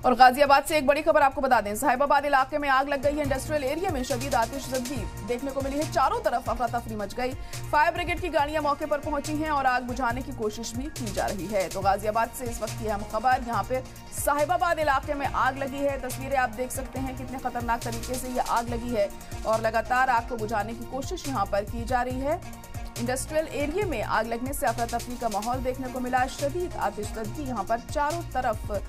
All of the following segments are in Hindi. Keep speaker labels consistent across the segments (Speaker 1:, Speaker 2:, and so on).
Speaker 1: और गाजियाबाद से एक बड़ी खबर आपको बता दें, साहिबाबाद इलाके में आग लग गई है। इंडस्ट्रियल एरिया में शदीद आतिशबाजी देखने को मिली है। चारों तरफ अफरा तफरी मच गई। फायर ब्रिगेड की गाड़ियां मौके पर पहुंची हैं और आग बुझाने की कोशिश भी की जा रही है। तो गाजियाबाद से इस वक्त की अहम खबर, यहाँ पे साहिबाबाद इलाके में आग लगी है। तस्वीरें आप देख सकते हैं कितने खतरनाक तरीके से ये आग लगी है और लगातार आग को बुझाने की कोशिश यहाँ पर की जा रही है। इंडस्ट्रियल एरिया में आग लगने से अफरा तफरी का माहौल देखने को मिला। शदीद आतिशबाजी यहाँ पर चारों तरफ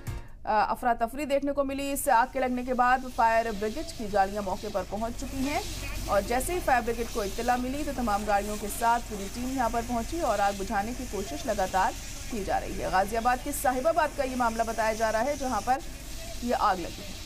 Speaker 1: अफरा तफरी देखने को मिली। इस आग के लगने के बाद फायर ब्रिगेड की गाड़ियां मौके पर पहुंच चुकी हैं और जैसे ही फायर ब्रिगेड को इत्तला मिली तो तमाम गाड़ियों के साथ पूरी टीम यहां पर पहुंची और आग बुझाने की कोशिश लगातार की जा रही है। गाजियाबाद के साहिबाबाद का ये मामला बताया जा रहा है जहां पर ये आग लगी है।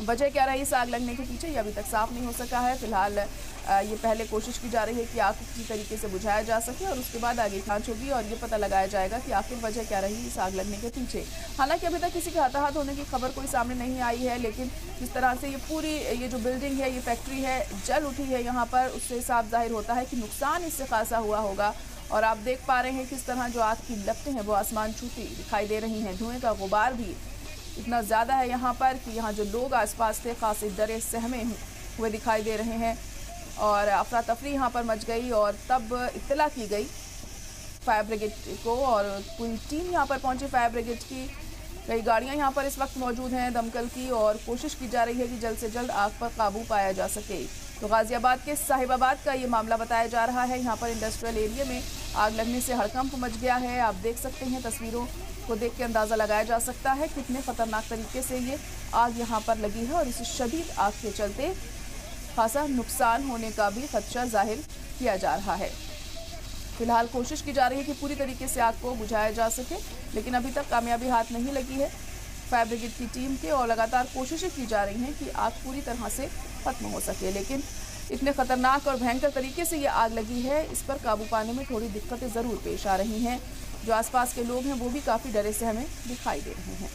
Speaker 1: वजह क्या रही इस आग लगने के पीछे ये अभी तक साफ नहीं हो सका है। फिलहाल ये पहले कोशिश की जा रही है कि आग को किसी तरीके से बुझाया जा सके और उसके बाद आगे जांच होगी और ये पता लगाया जाएगा कि आखिर वजह क्या रही इस आग लगने के पीछे। हालांकि अभी तक किसी के हताहत होने की खबर कोई सामने नहीं आई है, लेकिन जिस तरह से ये पूरी ये जो बिल्डिंग है, ये फैक्ट्री है, जल उठी है यहाँ पर, उससे साफ जाहिर होता है कि नुकसान इससे खासा हुआ होगा। और आप देख पा रहे हैं किस तरह जो आग की लपटें हैं वो आसमान छूती दिखाई दे रही हैं। धुएं का गुबार भी इतना ज़्यादा है यहाँ पर कि यहाँ जो लोग आसपास थे खासे डरे सहमे हुए दिखाई दे रहे हैं और अफरा तफरी यहाँ पर मच गई। और तब इत्तला की गई फायर ब्रिगेड को और पूरी टीम यहाँ पर पहुंची। फायर ब्रिगेड की कई गाड़ियाँ यहाँ पर इस वक्त मौजूद हैं दमकल की और कोशिश की जा रही है कि जल्द से जल्द आग पर काबू पाया जा सके। तो गाजियाबाद के साहिबाबाद का ये मामला बताया जा रहा है। यहाँ पर इंडस्ट्रियल एरिया में आग लगने से हड़कंप मच गया है। आप देख सकते हैं, तस्वीरों को देख के अंदाज़ा लगाया जा सकता है कितने खतरनाक तरीके से ये आग यहाँ पर लगी है और इस शदीद आग के चलते खासा नुकसान होने का भी खदशा जाहिर किया जा रहा है। फिलहाल कोशिश की जा रही है कि पूरी तरीके से आग को बुझाया जा सके, लेकिन अभी तक कामयाबी हाथ नहीं लगी है फायर ब्रिगेड की टीम के और लगातार कोशिशें की जा रही हैं कि आग पूरी तरह से खत्म हो सके। लेकिन इतने खतरनाक और भयंकर तरीके से ये आग लगी है, इस पर काबू पाने में थोड़ी दिक्कतें ज़रूर पेश आ रही हैं। जो आसपास के लोग हैं वो भी काफ़ी डरे से हमें दिखाई दे रहे हैं।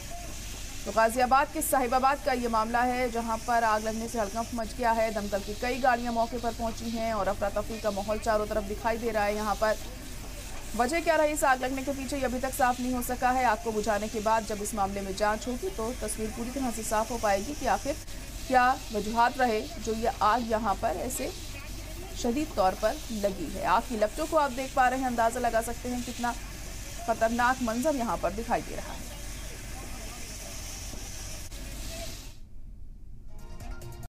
Speaker 1: तो गाजियाबाद के साहिबाबाद का ये मामला है जहां पर आग लगने से हड़कंप मच गया है। दमकल की कई गाड़ियां मौके पर पहुंची हैं और अफरा तफरी का माहौल चारों तरफ दिखाई दे रहा है। यहाँ पर वजह क्या रही इस आग लगने के पीछे ये अभी तक साफ नहीं हो सका है। आग को बुझाने के बाद जब इस मामले में जाँच होगी तो तस्वीर पूरी तरह से साफ हो पाएगी कि आखिर क्या वजूहात रहे जो ये आग यहाँ पर ऐसे शदीद तौर पर लगी है। आग की लपटों को आप देख पा रहे हैं, अंदाज़ा लगा सकते हैं कितना खतरनाक मंजर यहाँ पर दिखाई दे रहा है।